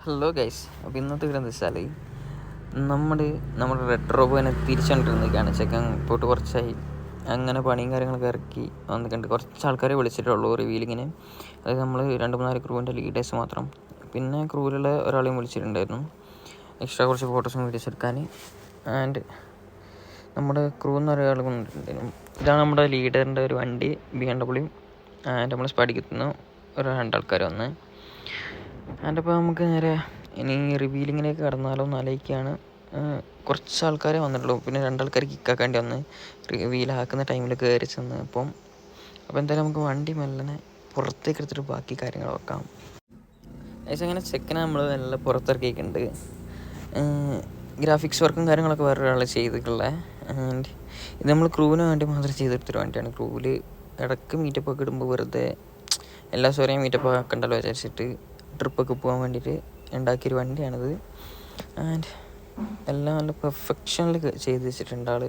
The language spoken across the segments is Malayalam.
ഹലോ ഗൈസ്, അപ്പോൾ ഇന്നത്തെ വീഡിയോ എന്താ വെച്ചാൽ നമ്മുടെ റെഡ് റോബോനെ തിരിച്ചുകൊണ്ടിരുന്നേക്കാണ്. ചെക്കൻ പോയിട്ട് കുറച്ചായി. അങ്ങനെ പണിയും കാര്യങ്ങളൊക്കെ ഇറക്കി വന്നിട്ടുണ്ട്. കുറച്ച് ആൾക്കാരെ വിളിച്ചിട്ടുള്ളൂ റിവീലിങ്ങിന്. അതായത് നമ്മൾ 2-3 ക്രൂവിൻ്റെ ലീഡേഴ്സ് മാത്രം. പിന്നെ ക്രൂവിലുള്ള ഒരാളെയും വിളിച്ചിട്ടുണ്ടായിരുന്നു എക്സ്ട്രാ കുറച്ച് ഫോട്ടോസും വീഡിയോസ് എടുക്കാൻ. ആൻഡ് നമ്മുടെ ക്രൂ എന്ന് ഒരാൾ കൊണ്ടിട്ടുണ്ടായിരുന്നു. ഇതാണ് നമ്മുടെ ലീഡറിൻ്റെ ഒരു വണ്ടി, BMW. ആൻഡ് നമ്മൾ സ്പടിക്കുന്ന ഒരു 2 ആൾക്കാർ വന്ന്. ആൻഡ് അപ്പോൾ നമുക്ക് നേരെ ഇനി റിവീലിങ്ങിലേക്ക് കടന്നാലോ എന്ന് ആലോചിക്കുകയാണ്. കുറച്ച് ആൾക്കാരെ വന്നിട്ടുള്ളൂ. പിന്നെ 2 ആൾക്കാർ കിക്കാക്കേണ്ടി വന്ന് റിവീലാക്കുന്ന ടൈമിൽ കയറി ചെന്ന്. അപ്പോൾ എന്തായാലും നമുക്ക് വണ്ടി മെല്ലനെ പുറത്തേക്ക് എടുത്തിട്ട് ബാക്കി കാര്യങ്ങൾ വെക്കാം. ഏകദേശം അങ്ങനെ ചെക്കനെ നമ്മൾ നല്ല പുറത്തിറക്കിയിട്ടുണ്ട്. ഗ്രാഫിക്സ് വർക്കും കാര്യങ്ങളൊക്കെ വേറൊരാൾ ചെയ്തിട്ടുള്ളത്. ആൻഡ് ഇത് നമ്മൾ ക്രൂവിന് വേണ്ടി മാത്രം ചെയ്തെടുത്തൊരു വണ്ടിയാണ്. ക്രൂവിൽ ഇടയ്ക്ക് മീറ്റപ്പൊക്കെ ഇടുമ്പോൾ വെറുതെ എല്ലാ സോറിയും മീറ്റപ്പ് ആക്കണ്ടല്ലോ വിചാരിച്ചിട്ട് ട്രിപ്പൊക്കെ പോകാൻ വേണ്ടിയിട്ട് ഉണ്ടാക്കിയൊരു വണ്ടിയാണിത്. ആൻഡ് എല്ലാം നല്ല പെർഫെക്ഷനിൽ ചെയ്ത് വെച്ചിട്ടുണ്ട് ആൾ.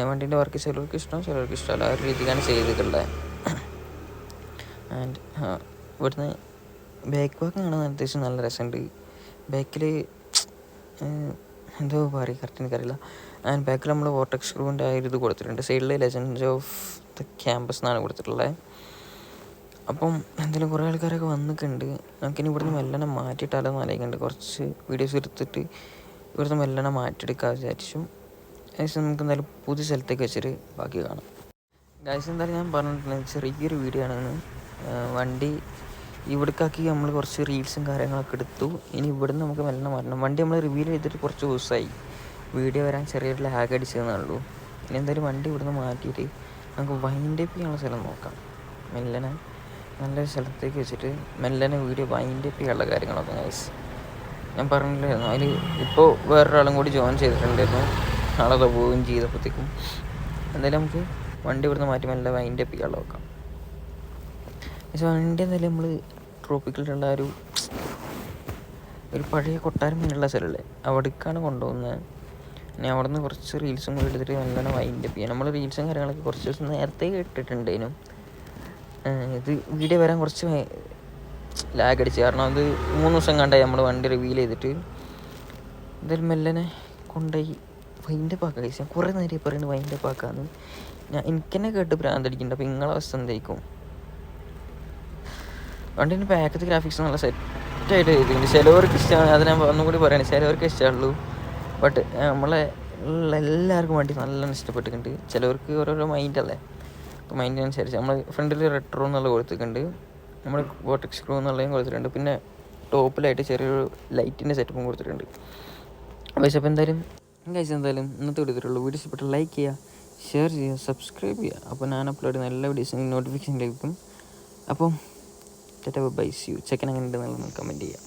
വണ്ടീൻ്റെ വർക്ക് ചിലർക്ക് ഇഷ്ടം, ചിലർക്ക് ഇഷ്ടമല്ല. ആ ഒരു രീതിക്കാണ് ചെയ്തിട്ടുള്ളത്. ആൻഡ് ഇവിടുന്ന് ബാക്ക് വാക്ക് കാണാൻ അത്യാവശ്യം നല്ല രസമുണ്ട്. ബാക്കിൽ എന്തോ പറയും, കറക്റ്റ് എനിക്കറിയില്ല. ആൻഡ് ബാക്കിൽ നമ്മൾ വോർട്ടെക്സ് ക്രൂവിൻ്റെ ആ ഒരു ഇത് കൊടുത്തിട്ടുണ്ട്. സൈഡിൽ ലെജൻഡ്സ് ഓഫ് ദ ക്യാമ്പസ് എന്നാണ് കൊടുത്തിട്ടുള്ളത്. അപ്പം എന്തായാലും കുറേ ആൾക്കാരൊക്കെ വന്നിട്ടുണ്ട്. നമുക്കിനി ഇവിടുന്ന് മെല്ലനെ മാറ്റിയിട്ടാലോ എന്ന് ആലോചിക്കുന്നുണ്ട്. കുറച്ച് വീഡിയോസ് എടുത്തിട്ട് ഇവിടുന്ന് മെല്ലനെ മാറ്റിയെടുക്കാൻ വിചാരിച്ചു. ഏകദേശം നമുക്ക് എന്തായാലും പുതിയ സ്ഥലത്തേക്ക് വെച്ചിട്ട് ബാക്കി കാണാം. ഗൈസ്, എന്തായാലും ഞാൻ പറഞ്ഞിട്ടുണ്ട് ചെറിയൊരു വീഡിയോ ആണെന്ന്. വണ്ടി ഇവിടേക്കാക്കി നമ്മൾ കുറച്ച് റീൽസും കാര്യങ്ങളൊക്കെ എടുത്തു. ഇനി ഇവിടുന്ന് നമുക്ക് മെല്ലനെ മാറ്റണം. വണ്ടി നമ്മൾ റിവീൽ ചെയ്തിട്ട് കുറച്ച് ദിവസമായി. വീഡിയോ വരാൻ ചെറിയൊരു ലാഗ് അടിച്ചതെന്നേ ഉള്ളൂ. ഇനി എന്തായാലും വണ്ടി ഇവിടുന്ന് മാറ്റിയിട്ട് നമുക്ക് വൈൻഡപ്പ് ചെയ്യാനുള്ള സ്ഥലം നോക്കാം. മെല്ലനെ നല്ലൊരു സ്ഥലത്തേക്ക് വെച്ചിട്ട് മെല്ലനെ വീഡിയോ വൈൻഡപ്പ് ചെയ്യാനുള്ള കാര്യങ്ങളൊക്കെ ഗൈസ് ഞാൻ പറഞ്ഞില്ലായിരുന്നു. അതിൽ ഇപ്പോൾ വേറൊരാളും കൂടി ജോയിൻ ചെയ്തിട്ടുണ്ടായിരുന്നു. ആളത് പോവുകയും ചെയ്തപ്പോഴത്തേക്കും എന്തായാലും നമുക്ക് വണ്ടി ഇവിടുന്ന് മാറ്റി മെല്ലെ വൈൻഡപ്പ് ചെയ്യാനുള്ള നോക്കാം. പക്ഷേ വണ്ടി എന്തായാലും നമ്മൾ ട്രോപ്പിക്കലിലുള്ള ഒരു പഴയ കൊട്ടാരം മീനുള്ള സ്ഥലമല്ലേ, അവിടേക്കാണ് കൊണ്ടുപോകുന്നത്. ഇനി അവിടെ നിന്ന് കുറച്ച് റീൽസും കൂടി എടുത്തിട്ട് നല്ലോണം വൈൻഡപ്പ് ചെയ്യാം. നമ്മൾ റീൽസും കാര്യങ്ങളൊക്കെ കുറച്ച് ദിവസം നേരത്തെ ഇട്ടിട്ടുണ്ടേനും. ഇത് വീഡിയോ വരാൻ കുറച്ച് ലാഗ് അടിച്ച്, കാരണം അത് 3 ദിവസം കണ്ടായി നമ്മൾ വണ്ടി റിവീൽ ചെയ്തിട്ട്. എന്തായാലും മെല്ലനെ കൊണ്ടുപോയി വൈൻഡപ്പ് ആക്കാം. കഴിച്ചാൽ കുറേ നേരം പറയുന്നത് വൈൻഡപ്പ് ആക്കാമെന്ന്. എനിക്ക് തന്നെ കേട്ട് ഭ്രാന്തടിക്കുന്നുണ്ട്. അപ്പോൾ നിങ്ങളെ അവസ്ഥ എന്തായിരിക്കും? വണ്ടീൻ്റെ ബാക്കത്തെ ഗ്രാഫിക്സ് നല്ല സെറ്റായിട്ട് ചെയ്തിട്ടുണ്ട്. ചിലവർക്ക് ഇഷ്ടമാണ്, അത് ഞാൻ ഒന്നും കൂടി പറയുന്നത്, ചിലവർക്ക് ഇഷ്ടമുള്ളൂ. ബട്ട് നമ്മളെ എല്ലാവർക്കും വണ്ടി നല്ലോണം ഇഷ്ടപ്പെട്ടിട്ടുണ്ട്. ചിലവർക്ക് ഓരോരോ മൈൻഡല്ലേ, അപ്പോൾ മൈൻഡിനനുസരിച്ച് നമ്മൾ ഫ്രണ്ടിൽ റെട്രോ എന്നുള്ള കൊടുത്തിട്ടുണ്ട്, നമ്മൾ വോർട്ടെക്സ് ക്രൂ എന്നുള്ളതും കൊടുത്തിട്ടുണ്ട്. പിന്നെ ടോപ്പിലായിട്ട് ചെറിയൊരു ലൈറ്റിൻ്റെ സെറ്റപ്പും കൊടുത്തിട്ടുണ്ട്. അപ്പോൾ എന്തായാലും ഇന്നത്തെ എടുത്തിട്ടുള്ളൂ. വീഡിയോ ഇഷ്ടപ്പെട്ട് ലൈക്ക് ചെയ്യുക, ഷെയർ ചെയ്യുക, സബ്സ്ക്രൈബ് ചെയ്യുക. അപ്പോൾ ഞാൻ അപ്ലോഡ് ചെയ്യുന്ന എല്ലാ വീഡിയോസിനും നോട്ടിഫിക്കേഷൻ ലഭിക്കും. അപ്പം ബൈ, സീ യു. ചെക്കൻ അങ്ങനെ ഉണ്ടെന്നുള്ളത് കമൻറ്റ് ചെയ്യുക.